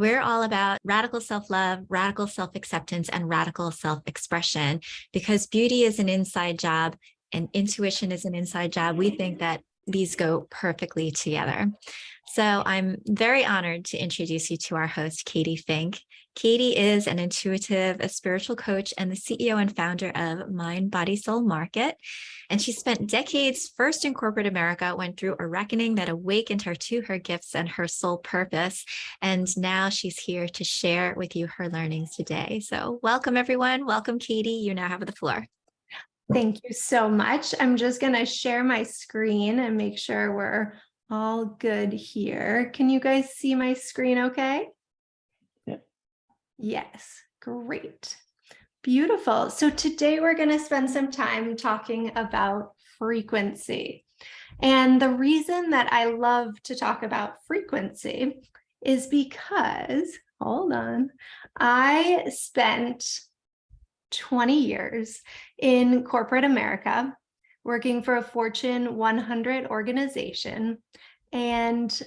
we're all about radical self-love, radical self-acceptance, and radical self-expression. Because beauty is an inside job and intuition is an inside job, we think that these go perfectly together. So I'm very honored to introduce you to our host, Katie Fink. Katie is an intuitive, a spiritual coach, and the CEO and founder of Mind, Body, Soul Market. And she spent decades first in corporate America, went through a reckoning that awakened her to her gifts and her soul purpose. And now she's here to share with you her learnings today. So welcome, everyone. Welcome, Katie. You now have the floor. Thank you so much. I'm just going to share my screen and make sure we're all good here. Can you guys see my screen okay? Yeah. Yes, great. Beautiful. So today we're going to spend some time talking about frequency. And the reason that I love to talk about frequency is because, hold on, I spent 20 years in corporate America, working for a Fortune 100 organization. And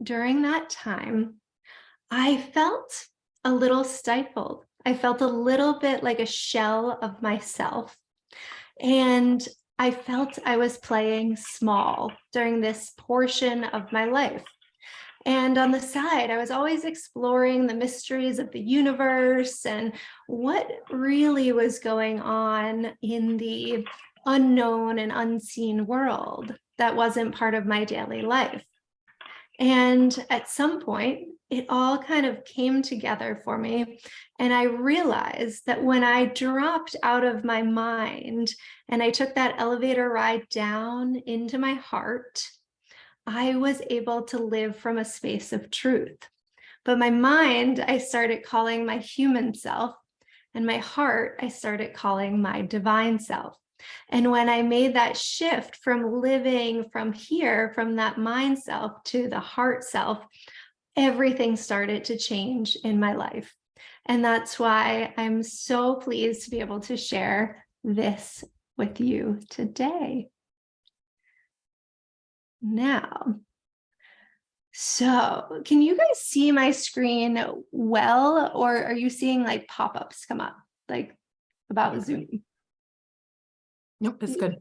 during that time, I felt a little stifled. I felt a little bit like a shell of myself. And I felt I was playing small during this portion of my life. And on the side, I was always exploring the mysteries of the universe and what really was going on in the unknown and unseen world that wasn't part of my daily life. And at some point, it all kind of came together for me. And I realized that when I dropped out of my mind and I took that elevator ride down into my heart, I was able to live from a space of truth. But my mind, I started calling my human self, and my heart, I started calling my divine self. And when I made that shift from living from here, from that mind self to the heart self, everything started to change in my life. And that's why I'm so pleased to be able to share this with you today. Now, so can you guys see my screen well, or are you seeing like pop-ups come up, like about Zoom? Nope, it's good.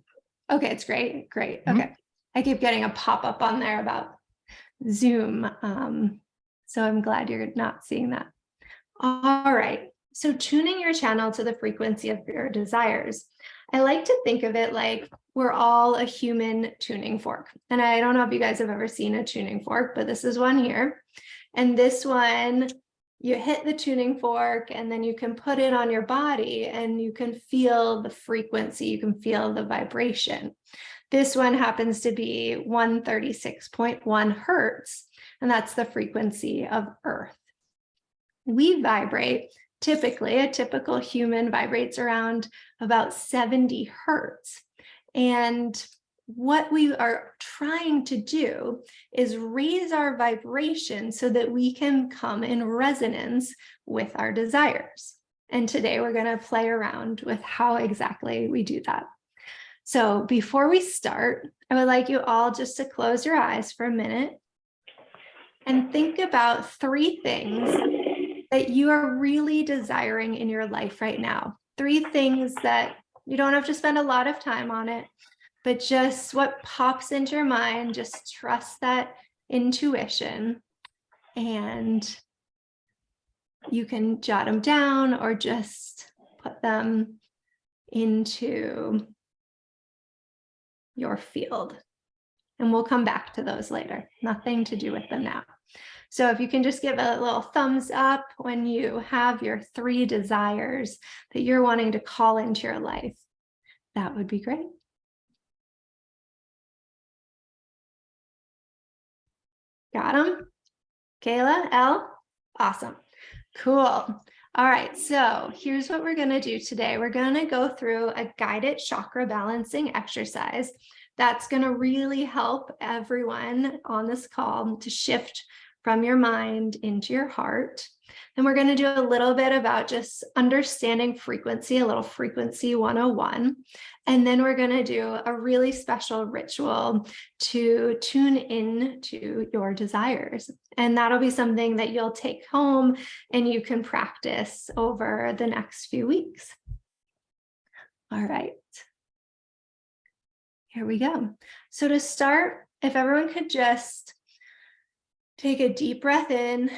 Okay, it's great. Okay. I keep getting a pop-up on there about Zoom. So I'm glad you're not seeing that. All right. So tuning your channel to the frequency of your desires. I like to think of it like we're all a human tuning fork. And I don't know if you guys have ever seen a tuning fork, but this is one here. And this one, you hit the tuning fork and then you can put it on your body and you can feel the frequency, you can feel the vibration. This one happens to be 136.1 hertz, and that's the frequency of Earth. We vibrate, typically, a typical human vibrates around about 70 hertz. And what we are trying to do is raise our vibration so that we can come in resonance with our desires. And today we're going to play around with how exactly we do that. So before we start, I would like you all just to close your eyes for a minute and think about 3 things that you are really desiring in your life right now. 3 things that you don't have to spend a lot of time on it, but just what pops into your mind, just trust that intuition, and you can jot them down or just put them into your field. And we'll come back to those later. Nothing to do with them now. So if you can just give a little thumbs up when you have your 3 desires that you're wanting to call into your life, that would be great. Got them? Kayla, Elle? Awesome. Cool. All right, so here's what we're going to do today. We're going to go through a guided chakra balancing exercise that's going to really help everyone on this call to shift from your mind into your heart. And we're going to do a little bit about just understanding frequency, a little frequency 101. And then we're going to do a really special ritual to tune in to your desires. And that'll be something that you'll take home and you can practice over the next few weeks. All right. Here we go. So to start, if everyone could just take a deep breath in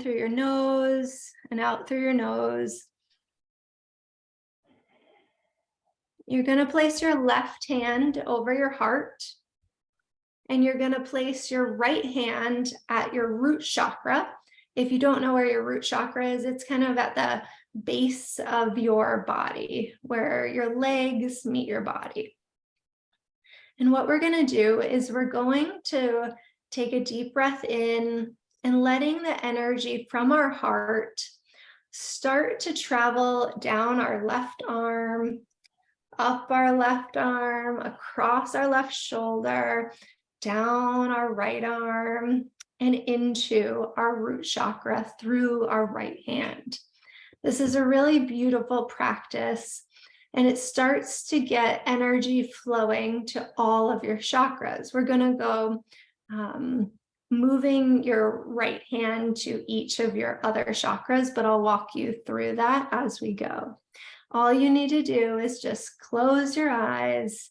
through your nose and out through your nose. You're going to place your left hand over your heart, and you're going to place your right hand at your root chakra. If you don't know where your root chakra is, it's kind of at the base of your body, where your legs meet your body. And what we're going to do is we're going to take a deep breath in and letting the energy from our heart start to travel down our left arm, up our left arm, across our left shoulder, down our right arm, and into our root chakra through our right hand. This is a really beautiful practice, and it starts to get energy flowing to all of your chakras. We're going to go moving your right hand to each of your other chakras, but I'll walk you through that as we go. All you need to do is just close your eyes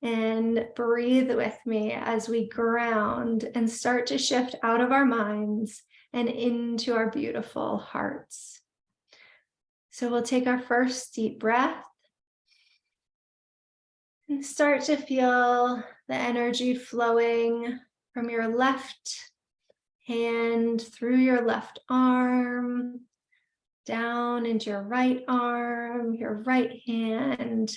and breathe with me as we ground and start to shift out of our minds and into our beautiful hearts. So we'll take our first deep breath and start to feel the energy flowing from your left hand through your left arm, down into your right arm, your right hand,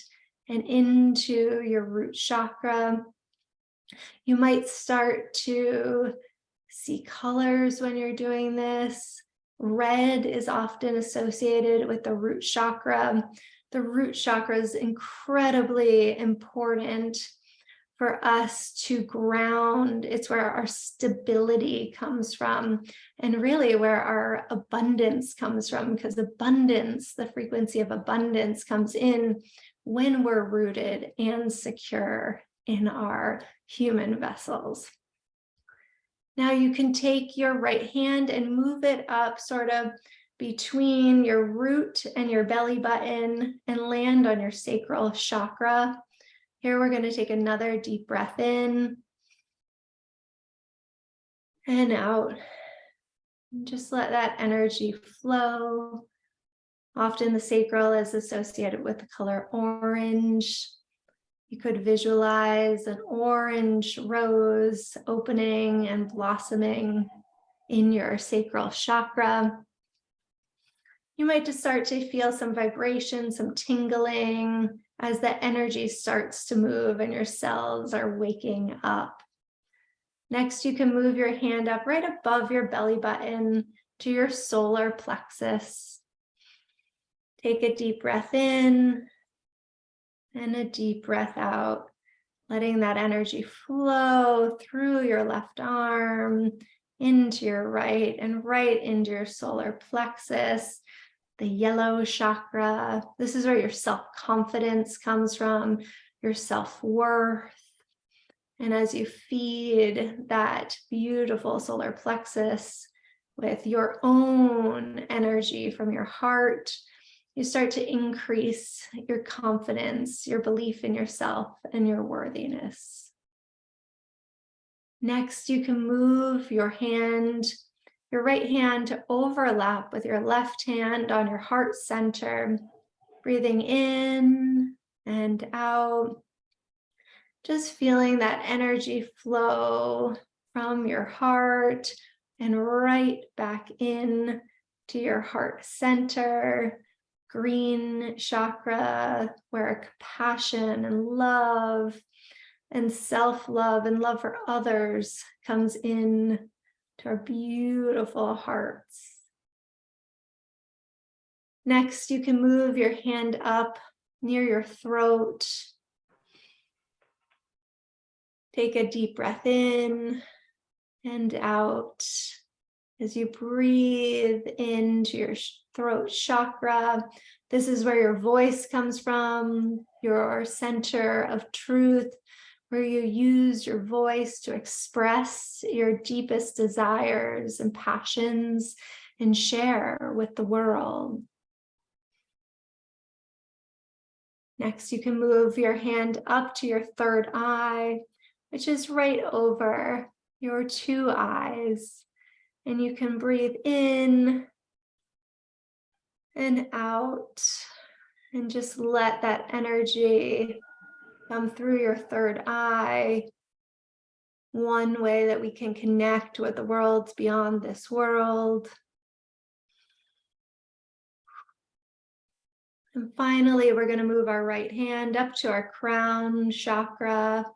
and into your root chakra. You might start to see colors when you're doing this. Red is often associated with the root chakra. The root chakra is incredibly important for us to ground. It's where our stability comes from, and really where our abundance comes from, because abundance, the frequency of abundance, comes in when we're rooted and secure in our human vessels. Now you can take your right hand and move it up sort of between your root and your belly button and land on your sacral chakra. Here we're going to take another deep breath in and out. And just let that energy flow. Often the sacral is associated with the color orange. You could visualize an orange rose opening and blossoming in your sacral chakra. You might just start to feel some vibration, some tingling as the energy starts to move and your cells are waking up. Next, you can move your hand up right above your belly button to your solar plexus. Take a deep breath in and a deep breath out, letting that energy flow through your left arm, into your right, and right into your solar plexus, the yellow chakra. This is where your self-confidence comes from, your self-worth. And as you feed that beautiful solar plexus with your own energy from your heart, you start to increase your confidence, your belief in yourself, and your worthiness. Next, you can move your right hand to overlap with your left hand on your heart center, breathing in and out, just feeling that energy flow from your heart and right back in to your heart center, green chakra, where compassion and love and self-love and love for others comes in to our beautiful hearts. Next, you can move your hand up near your throat. Take a deep breath in and out. As you breathe into your throat chakra, this is where your voice comes from, your center of truth, where you use your voice to express your deepest desires and passions and share with the world. Next, you can move your hand up to your third eye, which is right over your two eyes. And you can breathe in and out and just let that energy come through your third eye. One way that we can connect with the worlds beyond this world. And finally, we're going to move our right hand up to our crown chakra.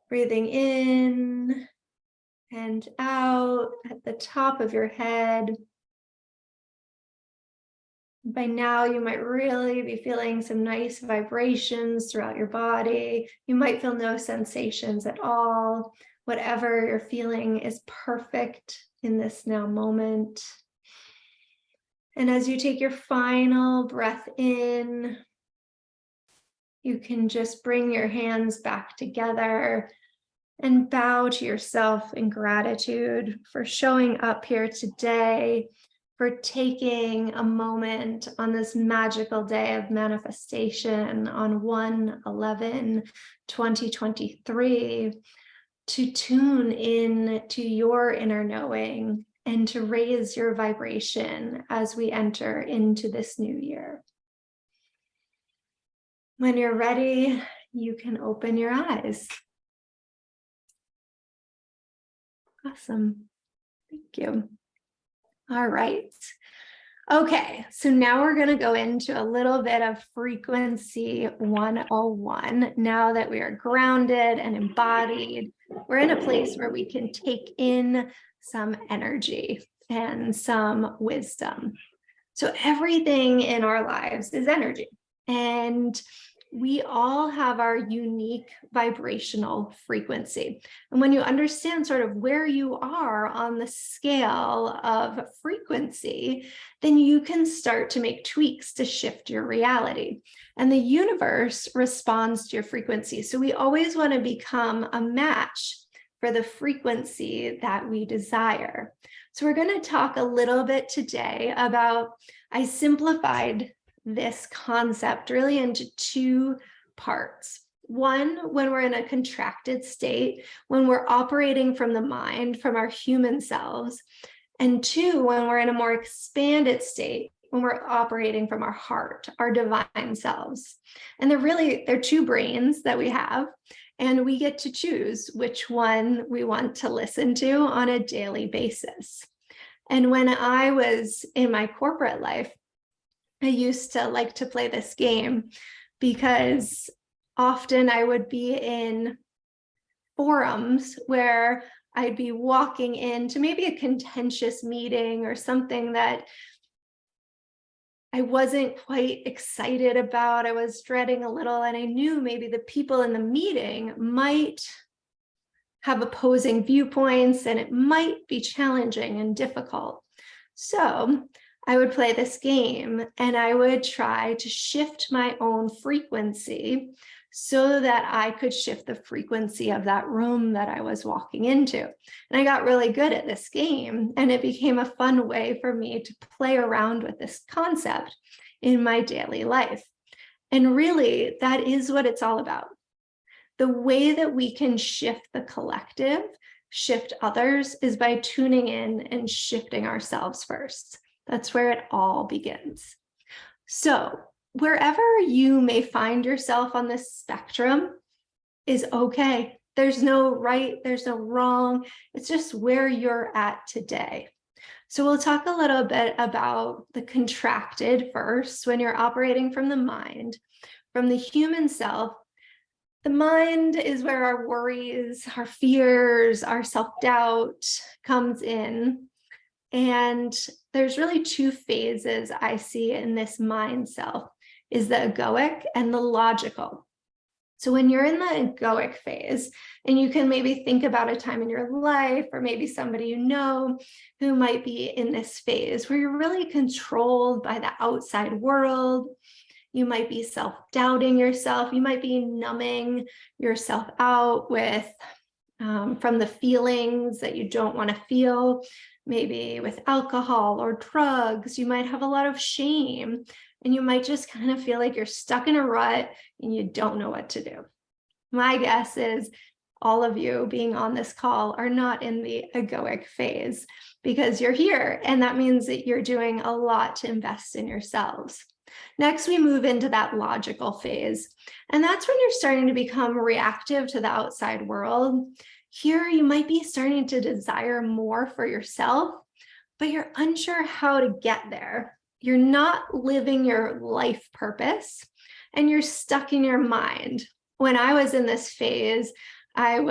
Breathing in and out at the top of your head. By now, you might really be feeling some nice vibrations throughout your body. You might feel no sensations at all. Whatever you're feeling is perfect in this now moment. And as you take your final breath in, you can just bring your hands back together and bow to yourself in gratitude for showing up here today, for taking a moment on this magical day of manifestation on 1/11/2023 to tune in to your inner knowing and to raise your vibration as we enter into this new year. When you're ready, you can open your eyes. Awesome. Thank you. All right. Okay, so now we're going to go into a little bit of frequency 101. Now that we are grounded and embodied, we're in a place where we can take in some energy and some wisdom. So everything in our lives is energy, and we all have our unique vibrational frequency. And when you understand sort of where you are on the scale of frequency, then you can start to make tweaks to shift your reality. And the universe responds to your frequency. So we always want to become a match for the frequency that we desire. So we're going to talk a little bit today about, I simplified this concept really into two parts. One, when we're in a contracted state, when we're operating from the mind, from our human selves. And two, when we're in a more expanded state, when we're operating from our heart, our divine selves. And they're two brains that we have, and we get to choose which one we want to listen to on a daily basis. And when I was in my corporate life, I used to like to play this game because often I would be in forums where I'd be walking into maybe a contentious meeting or something that I wasn't quite excited about. I was dreading a little, and I knew maybe the people in the meeting might have opposing viewpoints and it might be challenging and difficult. So I would play this game and I would try to shift my own frequency so that I could shift the frequency of that room that I was walking into. And I got really good at this game, and it became a fun way for me to play around with this concept in my daily life. And really, that is what it's all about. The way that we can shift the collective, shift others, is by tuning in and shifting ourselves first. That's where it all begins. So wherever you may find yourself on this spectrum is okay. There's no right, there's no wrong. It's just where you're at today. So we'll talk a little bit about the contracted first, when you're operating from the mind, from the human self. The mind is where our worries, our fears, our self-doubt comes in. And there's really two phases I see in this mind self, is the egoic and the logical. So when you're in the egoic phase, and you can maybe think about a time in your life, or maybe somebody you know who might be in this phase where you're really controlled by the outside world. You might be self-doubting yourself. You might be numbing yourself out with from the feelings that you don't want to feel, maybe with alcohol or drugs. You might have a lot of shame, and you might just kind of feel like you're stuck in a rut and you don't know what to do. My guess is all of you being on this call are not in the egoic phase, because you're here, and that means that you're doing a lot to invest in yourselves. Next, we move into that logical phase, and that's when you're starting to become reactive to the outside world. Here, you might be starting to desire more for yourself, but you're unsure how to get there. You're not living your life purpose, and you're stuck in your mind. When I was in this phase, when I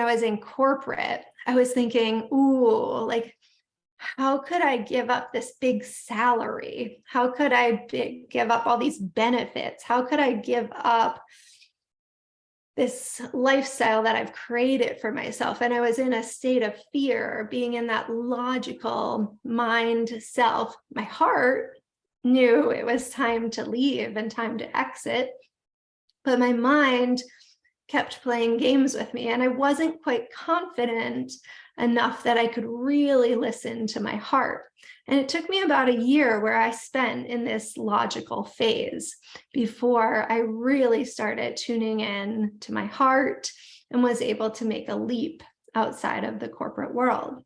was in corporate, I was thinking, ooh, like, how could I give up this big salary? How could I give up all these benefits? How could I give up this lifestyle that I've created for myself? And I was in a state of fear, being in that logical mind self. My heart knew it was time to leave and time to exit, but my mind kept playing games with me, and I wasn't quite confident enough that I could really listen to my heart. And it took me about a year where I spent in this logical phase before I really started tuning in to my heart and was able to make a leap outside of the corporate world.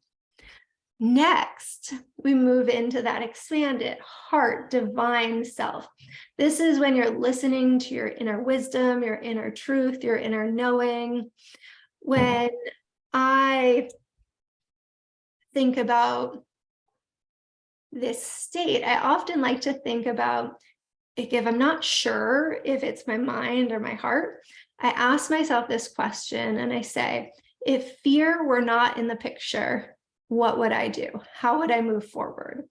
Next, we move into that expanded heart, divine self. This is when you're listening to your inner wisdom, your inner truth, your inner knowing. When I think about this state, I often like to think about, if I'm not sure if it's my mind or my heart, I ask myself this question and I say, if fear were not in the picture, what would I do? How would I move forward?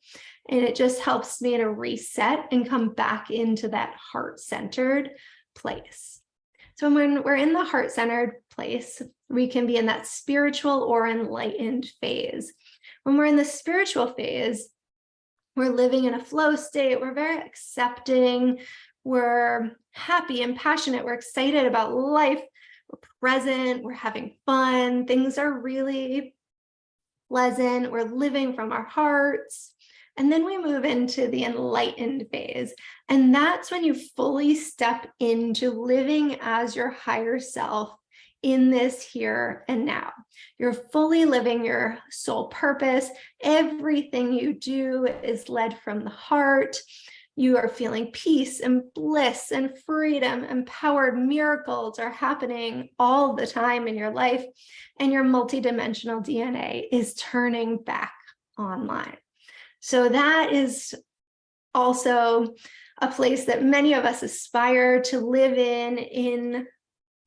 And it just helps me to reset and come back into that heart-centered place. So when we're in the heart-centered place, we can be in that spiritual or enlightened phase. When we're in the spiritual phase, we're living in a flow state. We're very accepting. We're happy and passionate. We're excited about life. We're present. We're having fun. Things are really pleasant. We're living from our hearts. And then we move into the enlightened phase. And that's when you fully step into living as your higher self in this here and now. You're fully living your soul purpose. Everything you do is led from the heart. You are feeling peace and bliss and freedom. Empowered miracles are happening all the time in your life. And your multidimensional DNA is turning back online. So that is also a place that many of us aspire to live in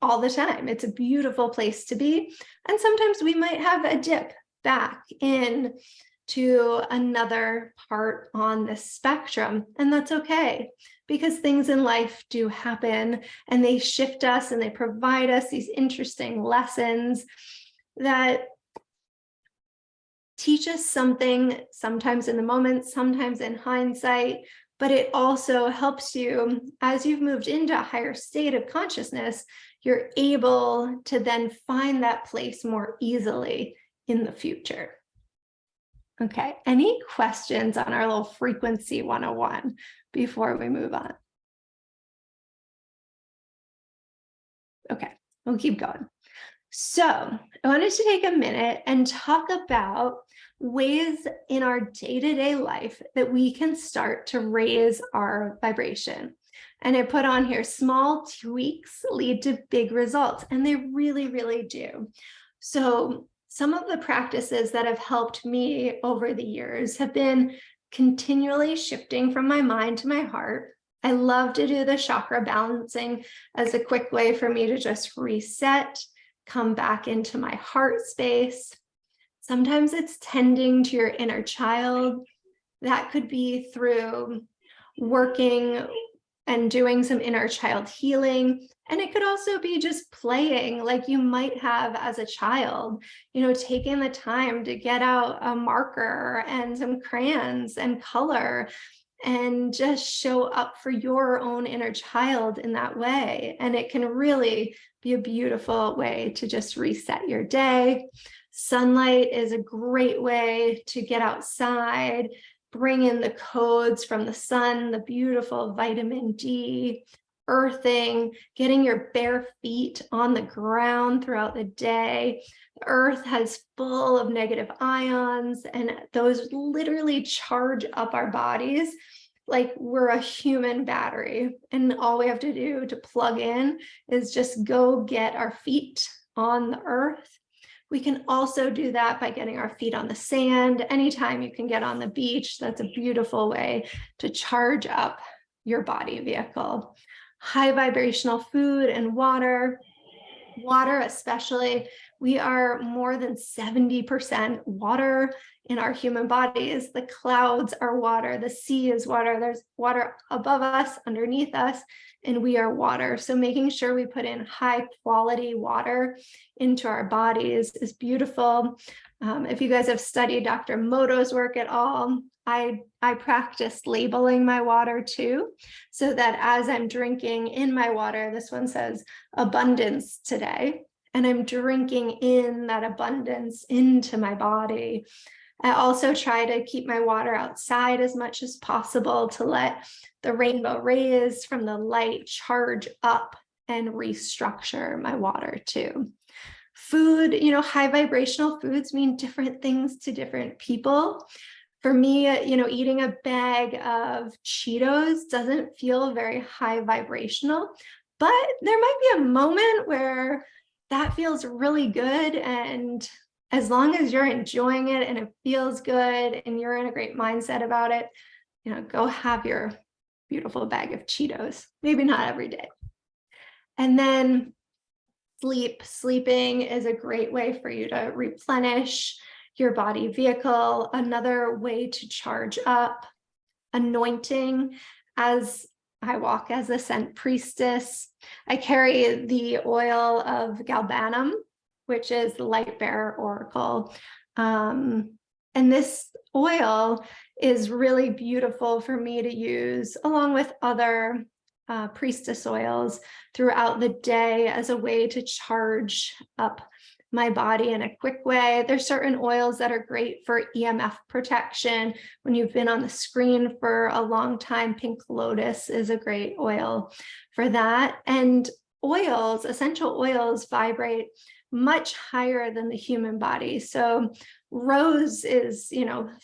all the time. It's a beautiful place to be. And sometimes we might have a dip back in to another part on the spectrum. And that's okay, because things in life do happen and they shift us and they provide us these interesting lessons that teach us something, sometimes in the moment, sometimes in hindsight, but it also helps you as you've moved into a higher state of consciousness. You're able to then find that place more easily in the future. Okay, any questions on our little frequency 101 before we move on? Okay, we'll keep going. So I wanted to take a minute and talk about ways in our day-to-day life that we can start to raise our vibration. And I put on here, small tweaks lead to big results, and they really, really do. So some of the practices that have helped me over the years have been continually shifting from my mind to my heart. I love to do the chakra balancing as a quick way for me to just reset, come back into my heart space. Sometimes it's tending to your inner child. That could be through working and doing some inner child healing. And it could also be just playing like you might have as a child, taking the time to get out a marker and some crayons and color and just show up for your own inner child in that way. And it can really be a beautiful way to just reset your day. Sunlight is a great way to get outside, bring in the codes from the sun, the beautiful vitamin D, earthing, getting your bare feet on the ground throughout the day. The earth has full of negative ions, and those literally charge up our bodies like we're a human battery. And all we have to do to plug in is just go get our feet on the earth. We can also do that by getting our feet on the sand. Anytime you can get on the beach, that's a beautiful way to charge up your body vehicle. High vibrational food and water especially. We are more than 70% water in our human bodies. The clouds are water, the sea is water, there's water above us, underneath us, and we are water. So making sure we put in high quality water into our bodies is beautiful. If you guys have studied Dr. Moto's work at all, I practice labeling my water too, so that as I'm drinking in my water, this one says abundance today, and I'm drinking in that abundance into my body. I also try to keep my water outside as much as possible to let the rainbow rays from the light charge up and restructure my water too. Food, high vibrational foods mean different things to different people. For me, eating a bag of Cheetos doesn't feel very high vibrational, but there might be a moment where that feels really good. And as long as you're enjoying it and it feels good and you're in a great mindset about it, go have your beautiful bag of Cheetos. Maybe not every day. And then sleeping is a great way for you to replenish your body vehicle. Another way to charge up. Anointing. As I walk as a scent priestess, I carry the oil of galbanum, which is the light bearer oracle. And this oil is really beautiful for me to use along with other priestess oils throughout the day as a way to charge up my body in a quick way. There's certain oils that are great for EMF protection. When you've been on the screen for a long time, pink lotus is a great oil for that. And oils, essential oils, vibrate much higher than the human body. So rose is,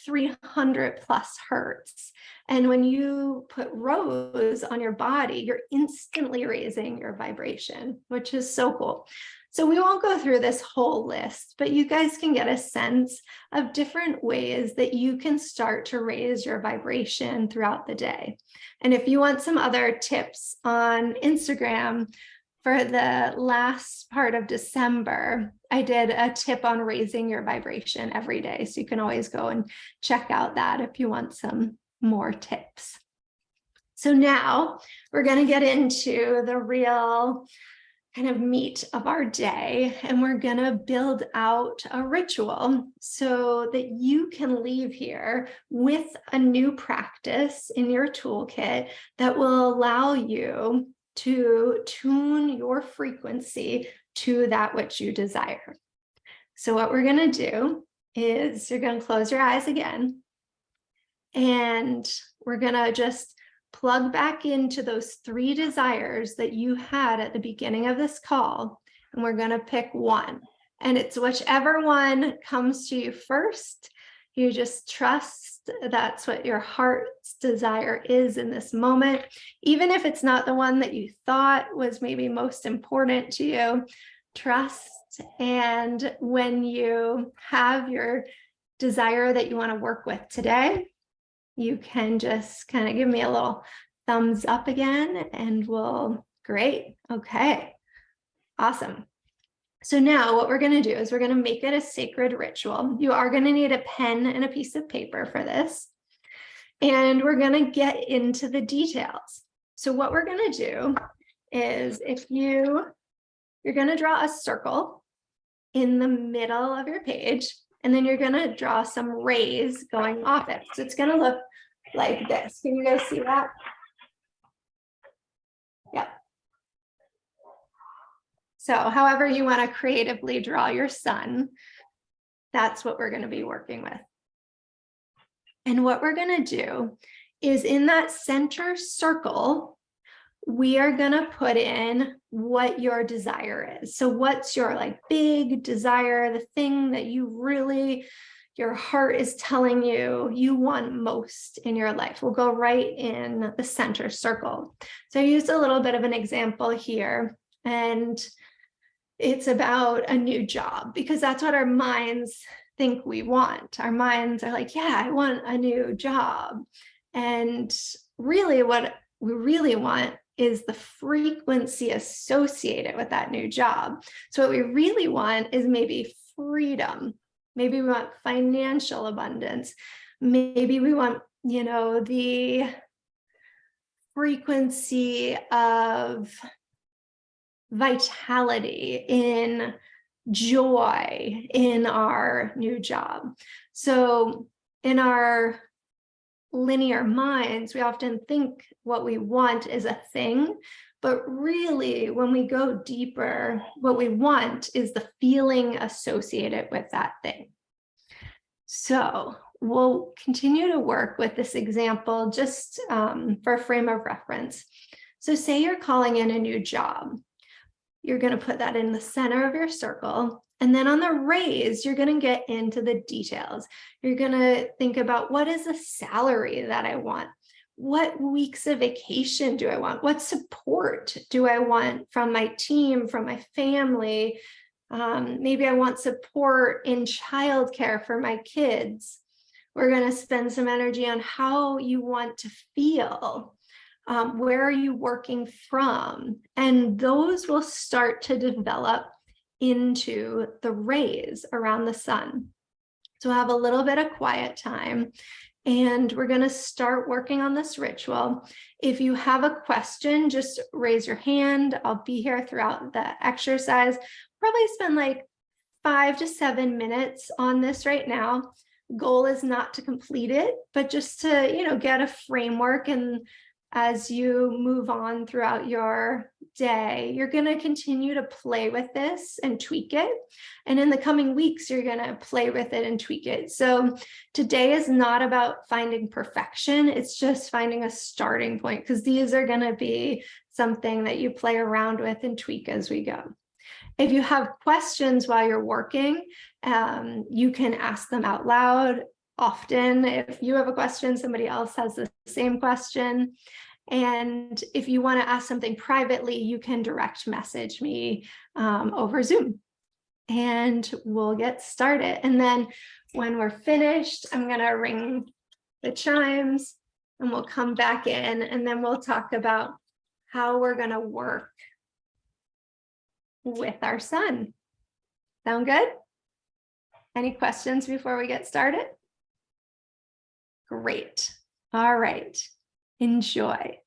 300 plus hertz. And when you put rose on your body, you're instantly raising your vibration, which is so cool. So we won't go through this whole list, but you guys can get a sense of different ways that you can start to raise your vibration throughout the day. And if you want some other tips on Instagram, for the last part of December, I did a tip on raising your vibration every day. So you can always go and check out that if you want some more tips. So now we're going to get into the real kind of meat of our day, and we're going to build out a ritual so that you can leave here with a new practice in your toolkit that will allow you to tune your frequency to that which you desire. So what we're going to do is you're going to close your eyes again, and we're going to just plug back into those 3 desires that you had at the beginning of this call, and we're going to pick one. And it's whichever one comes to you first. You just trust that's what your heart's desire is in this moment. Even if it's not the one that you thought was maybe most important to you, trust. And when you have your desire that you want to work with today, you can just kind of give me a little thumbs up again and great. Okay, awesome. So now what we're going to do is we're going to make it a sacred ritual. You are going to need a pen and a piece of paper for this. And we're going to get into the details. So what we're going to do is you're going to draw a circle in the middle of your page, and then you're going to draw some rays going off it. So it's going to look like this. Can you guys see that? Yep. So however you want to creatively draw your sun, that's what we're going to be working with. And what we're going to do is in that center circle, we are going to put in what your desire is. So what's your like big desire, the thing that you really, your heart is telling you you want most in your life? We'll go right in the center circle. So I used a little bit of an example here, and it's about a new job because that's what our minds think we want. Our minds are like, yeah, I want a new job. And really what we really want is the frequency associated with that new job. So what we really want is maybe freedom. Maybe we want financial abundance. Maybe we want, the frequency of vitality, in joy in our new job. So in our linear minds, we often think what we want is a thing, but really when we go deeper, what we want is the feeling associated with that thing. So we'll continue to work with this example just for a frame of reference. So say you're calling in a new job. You're going to put that in the center of your circle. And then on the rays, you're going to get into the details. You're going to think about, what is the salary that I want? What weeks of vacation do I want? What support do I want from my team, from my family? Maybe I want support in childcare for my kids. We're going to spend some energy on how you want to feel. Where are you working from? And those will start to develop into the rays around the sun. So we'll have a little bit of quiet time, and we're going to start working on this ritual. If you have a question, just raise your hand. I'll be here throughout the exercise. Probably spend like 5 to 7 minutes on this right now. Goal is not to complete it, but just to, get a framework. And as you move on throughout your day, you're going to continue to play with this and tweak it. And in the coming weeks, you're going to play with it and tweak it. So today is not about finding perfection. It's just finding a starting point, because these are going to be something that you play around with and tweak as we go. If you have questions while you're working, you can ask them out loud. Often, if you have a question, somebody else has the same question. And if you want to ask something privately, you can direct message me over Zoom, and we'll get started. And then when we're finished, I'm going to ring the chimes and we'll come back in, and then we'll talk about how we're going to work with our sun. Sound good? Any questions before we get started? Great. All right. Enjoy.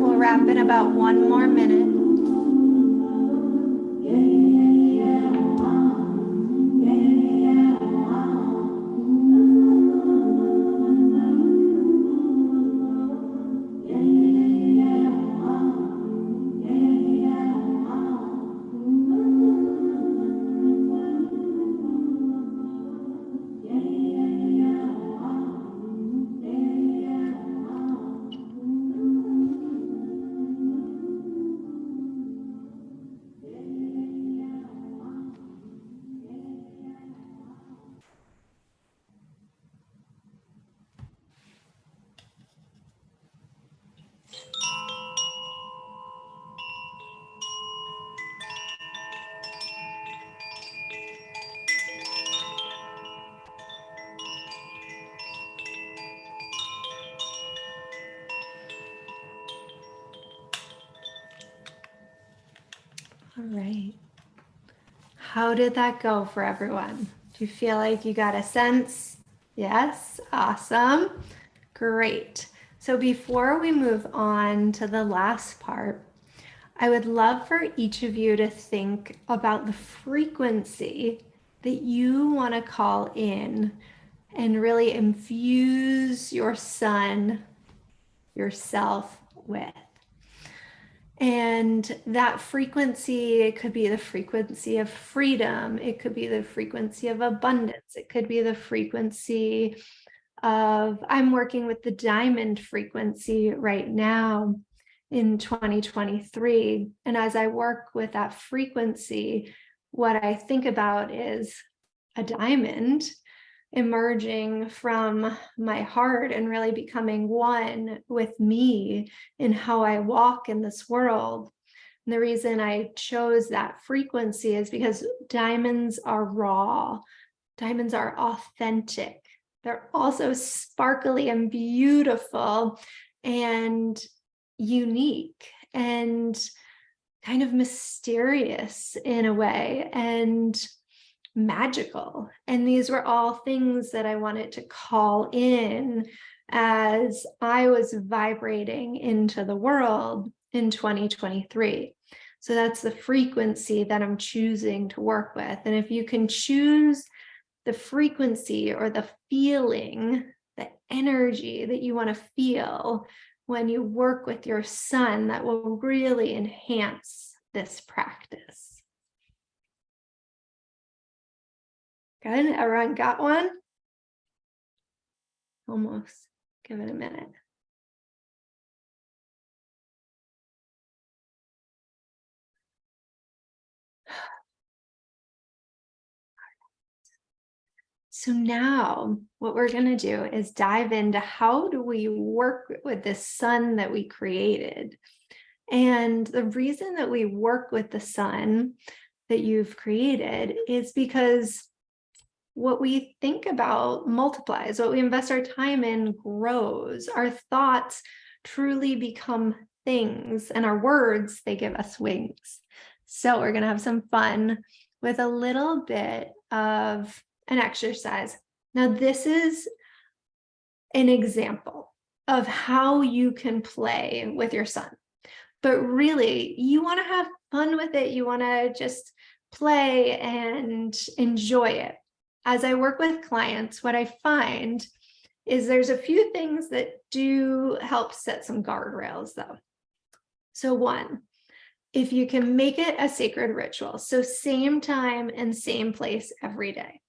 We'll wrap in about 1 more minute. All right. How did that go for everyone? Do you feel like you got a sense? Yes, awesome. Great. So before we move on to the last part, I would love for each of you to think about the frequency that you want to call in and really infuse your sun, yourself with. And that frequency, it could be the frequency of freedom. It could be the frequency of abundance. It could be the frequency of, I'm working with the diamond frequency right now in 2023. And as I work with that frequency, what I think about is a diamond emerging from my heart and really becoming one with me in how I walk in this world. And the reason I chose that frequency is because diamonds are raw. Diamonds are authentic. They're also sparkly and beautiful and unique and kind of mysterious in a way and magical. And these were all things that I wanted to call in as I was vibrating into the world in 2023. So that's the frequency that I'm choosing to work with. And if you can choose the frequency or the feeling, the energy that you want to feel when you work with your sun, that will really enhance this practice. Good, everyone got one? Almost, give it a minute. So now what we're going to do is dive into how do we work with this sun that we created. And the reason that we work with the sun that you've created is because what we think about multiplies, what we invest our time in grows, our thoughts truly become things, and our words, they give us wings. So we're going to have some fun with a little bit of an exercise. Now, this is an example of how you can play with your sun. but really you want to have fun with it. You want to just play and enjoy it. As I work with clients, what I find is there's a few things that do help set some guardrails though. So one, if you can make it a sacred ritual, so same time and same place every day.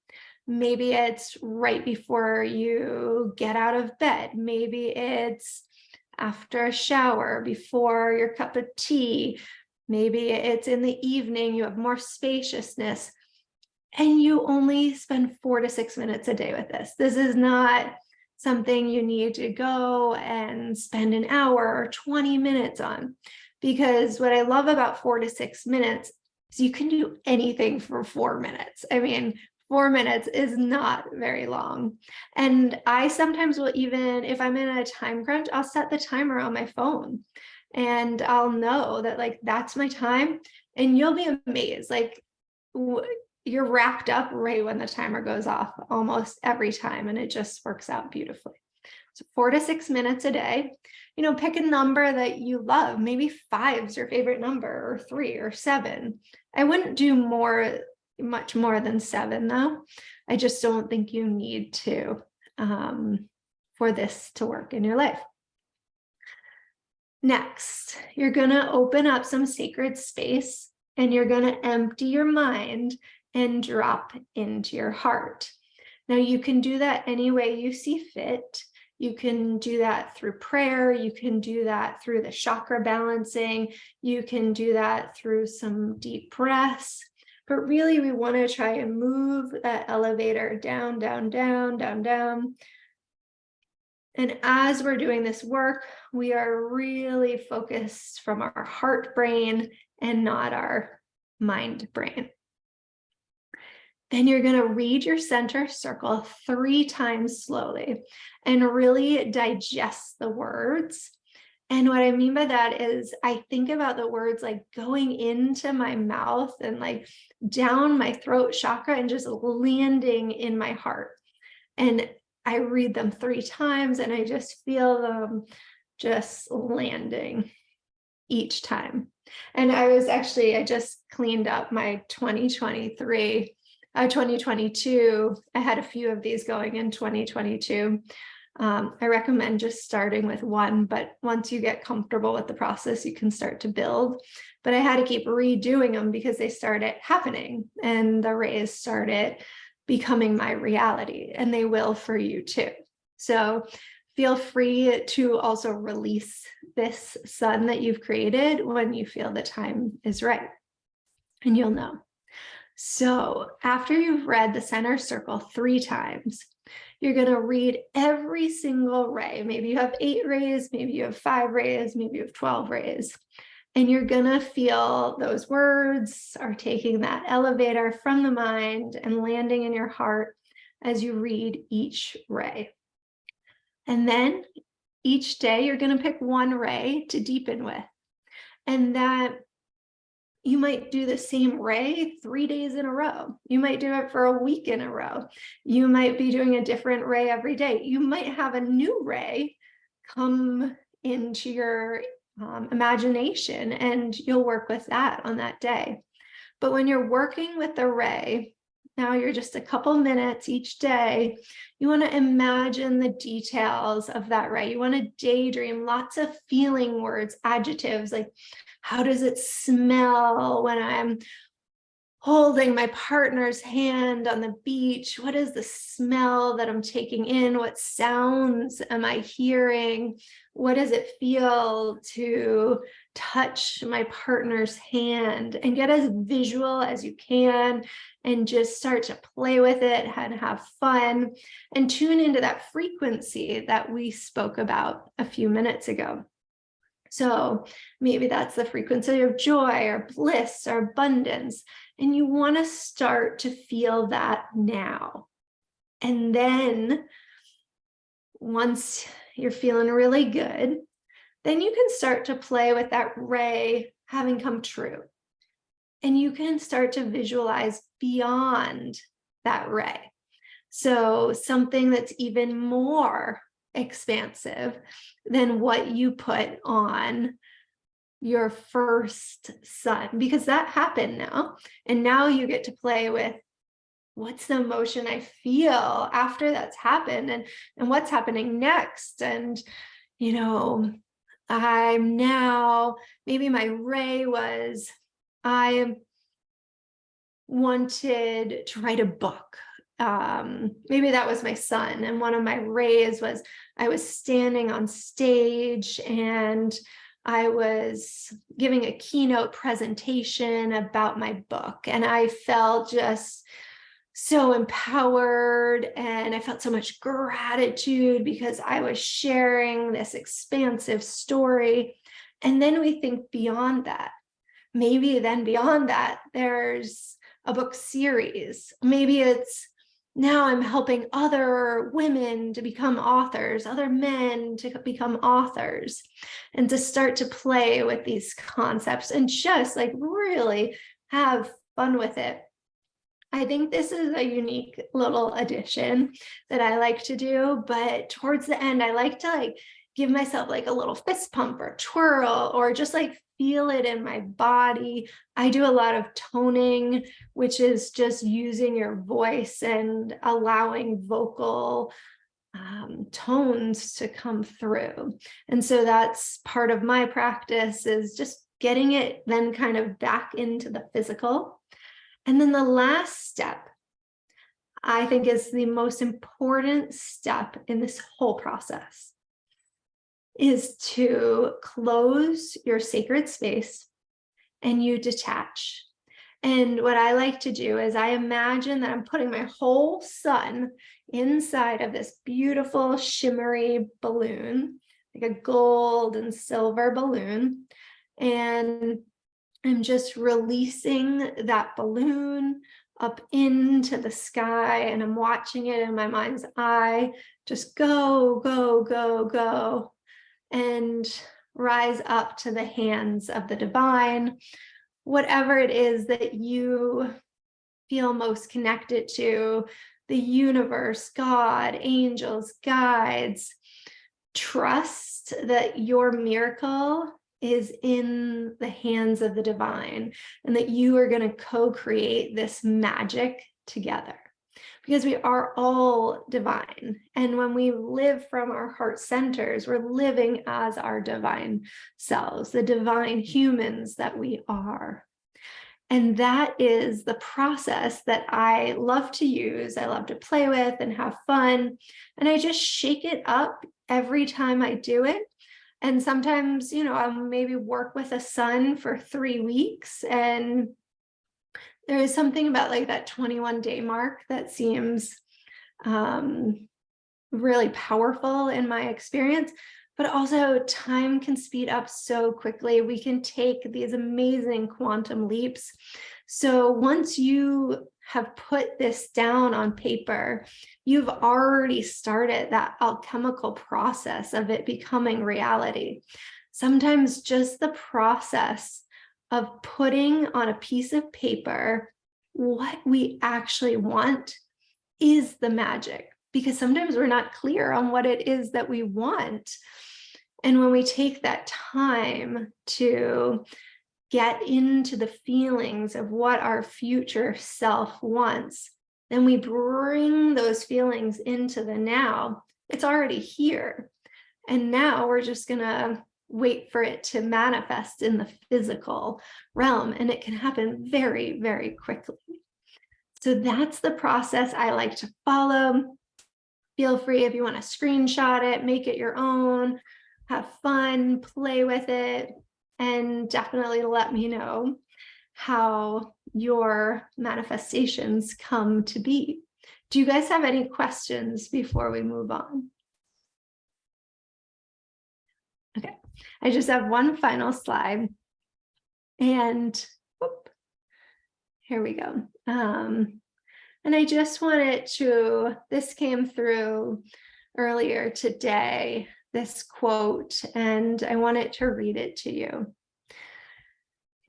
Maybe it's right before you get out of bed. Maybe it's after a shower, before your cup of tea. Maybe it's in the evening, you have more spaciousness, and you only spend 4 to 6 minutes a day with this. This is not something you need to go and spend an hour or 20 minutes on. Because what I love about 4 to 6 minutes is you can do anything for 4 minutes. I mean, 4 minutes is not very long. And I sometimes will, even if I'm in a time crunch, I'll set the timer on my phone and I'll know that like, that's my time. And you'll be amazed. Like you're wrapped up right when the timer goes off almost every time. And it just works out beautifully. So 4 to 6 minutes a day, pick a number that you love. Maybe 5 is your favorite number, or 3 or 7. I wouldn't do much more than 7 though. I just don't think you need to for this to work in your life. Next, you're going to open up some sacred space and you're going to empty your mind and drop into your heart. Now you can do that any way you see fit. You can do that through prayer. You can do that through the chakra balancing. You can do that through some deep breaths. But really, we want to try and move that elevator down, down, down, down, down. And as we're doing this work, we are really focused from our heart brain and not our mind brain. Then you're going to read your center circle 3 times slowly and really digest the words. And what I mean by that is I think about the words like going into my mouth and like down my throat chakra and just landing in my heart. And I read them 3 times and I just feel them just landing each time. And I just cleaned up my 2022. I had a few of these going in 2022. I recommend just starting with 1, but once you get comfortable with the process, you can start to build. But I had to keep redoing them because they started happening and the rays started becoming my reality, and they will for you too. So feel free to also release this sun that you've created when you feel the time is right, and you'll know. So after you've read the center circle 3 times, you're going to read every single ray. Maybe you have 8 rays, maybe you have 5 rays, maybe you have 12 rays. And you're going to feel those words are taking that elevator from the mind and landing in your heart as you read each ray. And then each day you're going to pick 1 ray to deepen with. And that you might do the same ray 3 days in a row. You might do it for a week in a row. You might be doing a different ray every day. You might have a new ray come into your imagination, and you'll work with that on that day. But when you're working with the ray, now you're just a couple minutes each day, you want to imagine the details of that ray. You want to daydream lots of feeling words, adjectives, like how does it smell when I'm holding my partner's hand on the beach? What is the smell that I'm taking in? What sounds am I hearing? What does it feel to touch my partner's hand? And get as visual as you can and just start to play with it and have fun and tune into that frequency that we spoke about a few minutes ago. So maybe that's the frequency of joy or bliss or abundance. And you want to start to feel that now. And then once you're feeling really good, then you can start to play with that ray having come true. And you can start to visualize beyond that ray. So something that's even more expansive than what you put on your first son, because that happened now. And now you get to play with, what's the emotion I feel after that's happened, and what's happening next. And, you know, I'm now, maybe my ray was, I wanted to write a book. Maybe that was my son. And one of my rays was, I was standing on stage and I was giving a keynote presentation about my book. And I felt just so empowered, and I felt so much gratitude because I was sharing this expansive story. And then we think beyond that. Maybe then beyond that, there's a book series. Maybe it's, now I'm helping other women to become authors, other men to become authors, and to start to play with these concepts and just like really have fun with it. I think this is a unique little addition that I like to do, but towards the end, I like to like give myself like a little fist pump or twirl, or just like feel it in my body. I do a lot of toning, which is just using your voice and allowing vocal tones to come through. And so that's part of my practice, is just getting it then kind of back into the physical. And then the last step, I think, is the most important step in this whole process, is to close your sacred space and you detach. And what I like to do is I imagine that I'm putting my whole sun inside of this beautiful shimmery balloon, like a gold and silver balloon. And I'm just releasing that balloon up into the sky, and I'm watching it in my mind's eye just go, go, go, go, and rise up to the hands of the divine, whatever it is that you feel most connected to, the universe, God, angels, guides. Trust that your miracle is in the hands of the divine, and that you are going to co-create this magic together, because we are all divine. And when we live from our heart centers, we're living as our divine selves, the divine humans that we are. And that is the process that I love to use. I love to play with and have fun. And I just shake it up every time I do it. And sometimes, you know, I'll maybe work with a son for 3 weeks. And there is something about like that 21-day mark that seems really powerful in my experience. But also time can speed up so quickly. We can take these amazing quantum leaps. So once you have put this down on paper, you've already started that alchemical process of it becoming reality. Sometimes just the process of putting on a piece of paper what we actually want is the magic, because sometimes we're not clear on what it is that we want. And when we take that time to get into the feelings of what our future self wants, then we bring those feelings into the now. It's already here. And now we're just going to wait for it to manifest in the physical realm. And it can happen very, very quickly. So that's the process I like to follow. Feel free, if you want to screenshot it, make it your own, have fun, play with it, and definitely let me know how your manifestations come to be. Do you guys have any questions before we move on? Okay, I just have one final slide. And whoop, here we go. And I just wanted to, this came through earlier today, this quote, and I wanted to read it to you.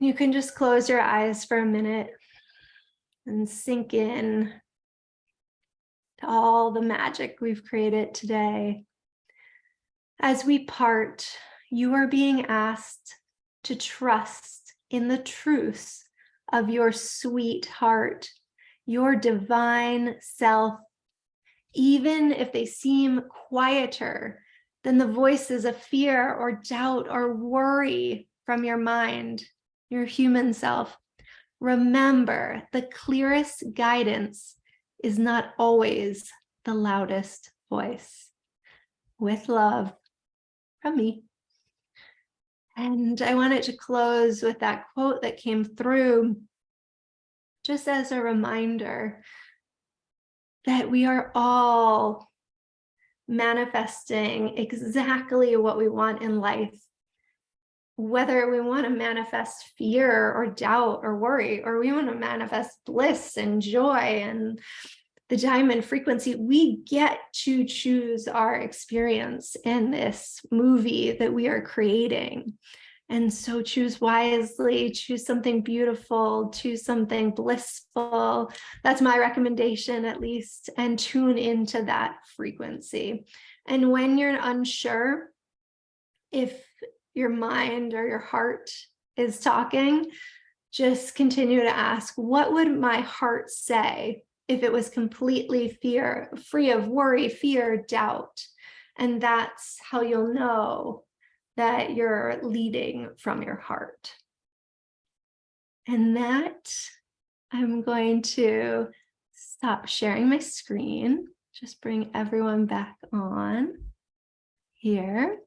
You can just close your eyes for a minute and sink in to all the magic we've created today. As we part, you are being asked to trust in the truths of your sweet heart, your divine self, even if they seem quieter than the voices of fear or doubt or worry from your mind, your human self. Remember, the clearest guidance is not always the loudest voice. With love from me. And I wanted to close with that quote that came through, just as a reminder that we are all manifesting exactly what we want in life, whether we want to manifest fear or doubt or worry, or we want to manifest bliss and joy and the diamond frequency. We get to choose our experience in this movie that we are creating. And so choose wisely, choose something beautiful, choose something blissful. That's my recommendation, at least, and tune into that frequency. And when you're unsure if your mind or your heart is talking, just continue to ask, what would my heart say if it was completely free of worry, fear, doubt? And that's how you'll know that you're leading from your heart. And that, I'm going to stop sharing my screen, just bring everyone back on here.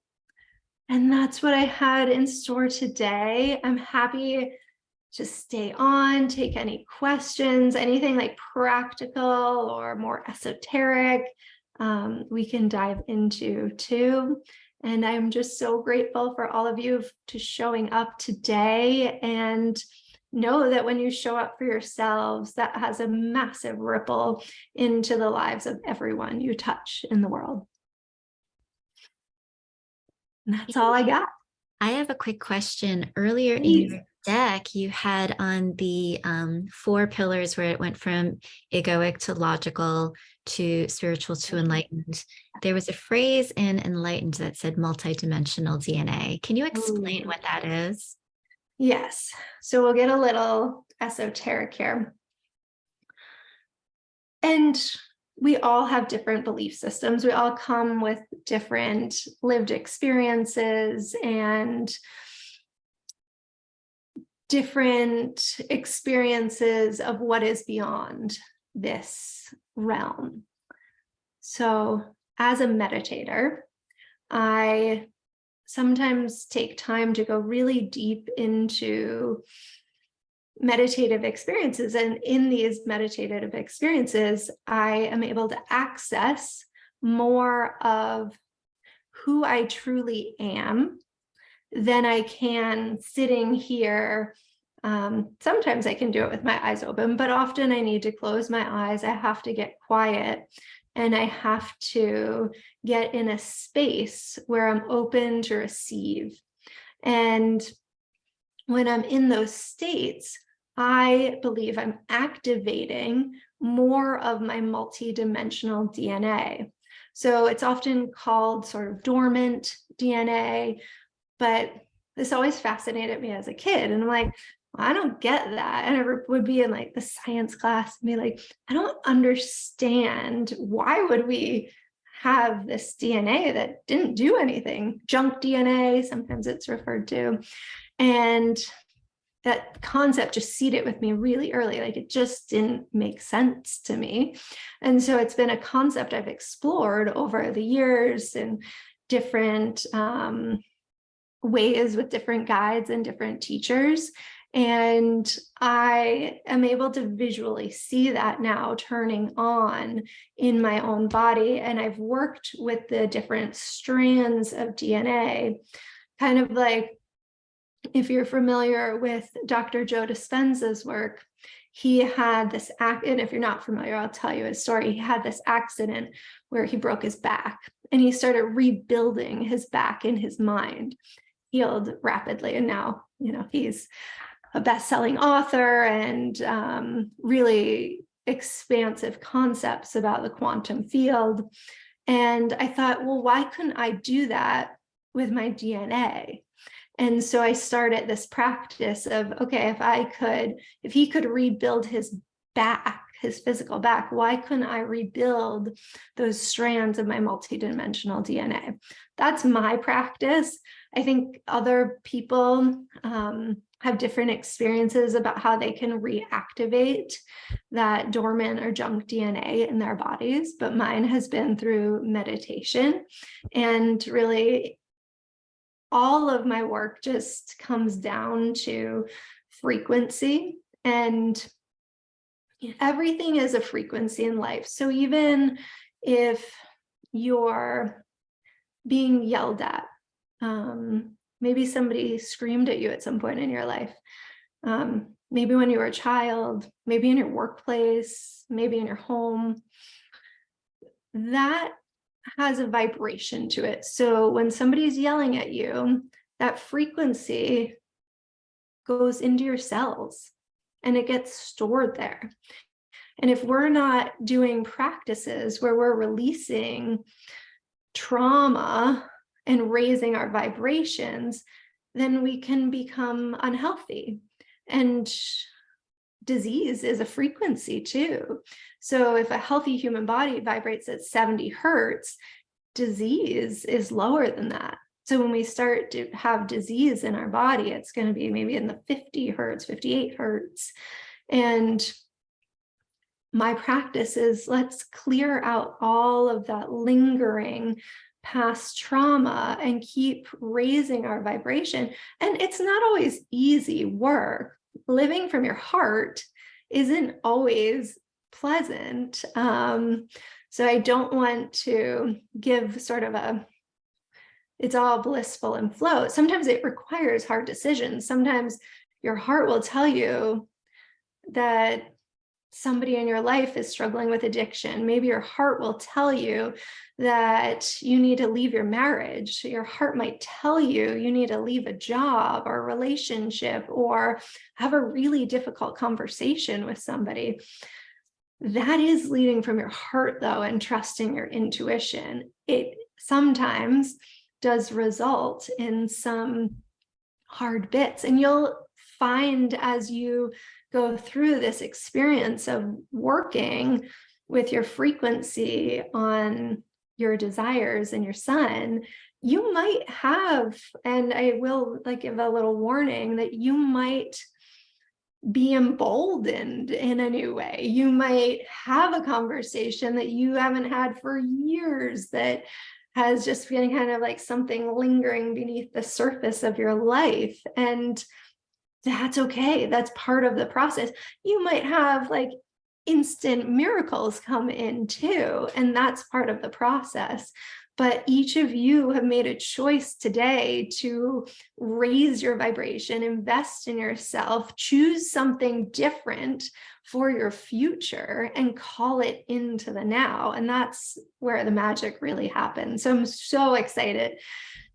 And that's what I had in store today. I'm happy to stay on, take any questions, anything like practical or more esoteric, we can dive into too. And I'm just so grateful for all of you to showing up today, and know that when you show up for yourselves, that has a massive ripple into the lives of everyone you touch in the world. And that's all I got. I have a quick question. Earlier Please. in your deck, you had on the 4 pillars where it went from egoic to logical to spiritual to enlightened. There was a phrase in enlightened that said multidimensional DNA. Can you explain what that is? Yes. So we'll get a little esoteric here. And we all have different belief systems. We all come with different lived experiences and different experiences of what is beyond this realm. So as a meditator, I sometimes take time to go really deep into meditative experiences. And in these meditative experiences, I am able to access more of who I truly am than I can sitting here. Sometimes I can do it with my eyes open, but often I need to close my eyes. I have to get quiet, and I have to get in a space where I'm open to receive. And when I'm in those states, I believe I'm activating more of my multidimensional DNA. So it's often called sort of dormant DNA, but this always fascinated me as a kid. And I'm like, well, I don't get that. And I would be in like the science class and be like, I don't understand. Why would we have this DNA that didn't do anything? Junk DNA, sometimes it's referred to. And that concept just seeded with me really early. Like it just didn't make sense to me. And so it's been a concept I've explored over the years in different ways with different guides and different teachers. And I am able to visually see that now turning on in my own body. And I've worked with the different strands of DNA, kind of like, if you're familiar with Dr. Joe Dispenza's work, he had this and if you're not familiar, I'll tell you his story. He had this accident where he broke his back, and he started rebuilding his back in his mind, healed rapidly. And now, he's a best-selling author and really expansive concepts about the quantum field. And I thought, well, why couldn't I do that with my DNA? And so I started this practice of, okay, if he could rebuild his back, his physical back, why couldn't I rebuild those strands of my multidimensional DNA? That's my practice. I think other people have different experiences about how they can reactivate that dormant or junk DNA in their bodies, but mine has been through meditation. And really, all of my work just comes down to frequency, and everything is a frequency in life. So even if you're being yelled at, maybe somebody screamed at you at some point in your life, maybe when you were a child, maybe in your workplace, maybe in your home, that has a vibration to it. So when somebody's yelling at you, that frequency goes into your cells and it gets stored there. And if we're not doing practices where we're releasing trauma and raising our vibrations, then we can become unhealthy. And disease is a frequency too. So if a healthy human body vibrates at 70 hertz, disease is lower than that. So when we start to have disease in our body, it's going to be maybe in the 50 hertz, 58 hertz. And my practice is, let's clear out all of that lingering past trauma and keep raising our vibration. And it's not always easy work. Living from your heart isn't always pleasant. So I don't want to give sort of it's all blissful and flow. Sometimes it requires hard decisions. Sometimes your heart will tell you that somebody in your life is struggling with addiction. Maybe your heart will tell you that you need to leave your marriage. Your heart might tell you you need to leave a job or a relationship or have a really difficult conversation with somebody. That is leading from your heart, though, and trusting your intuition. It sometimes does result in some hard bits, and you'll find as you go through this experience of working with your frequency on your desires and your sun, you might have, and I will give a little warning, that you might be emboldened in a new way. You might have a conversation that you haven't had for years that has just been kind of like something lingering beneath the surface of your life. And that's okay. That's part of the process. You might have instant miracles come in too, and that's part of the process. But each of you have made a choice today to raise your vibration, invest in yourself, choose something different for your future, and call it into the now. And that's where the magic really happens. So I'm so excited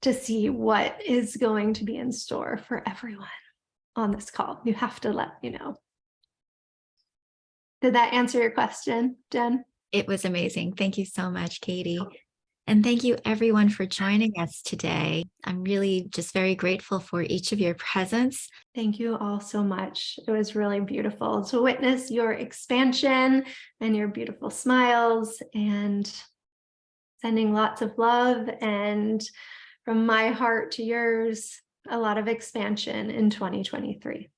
to see what is going to be in store for everyone on this call. You have to let me know. Did that answer your question, Jen? It was amazing. Thank you so much, Katie. And thank you everyone for joining us today. I'm really just very grateful for each of your presence. Thank you all so much. It was really beautiful to witness your expansion and your beautiful smiles, and sending lots of love, and from my heart to yours, a lot of expansion in 2023.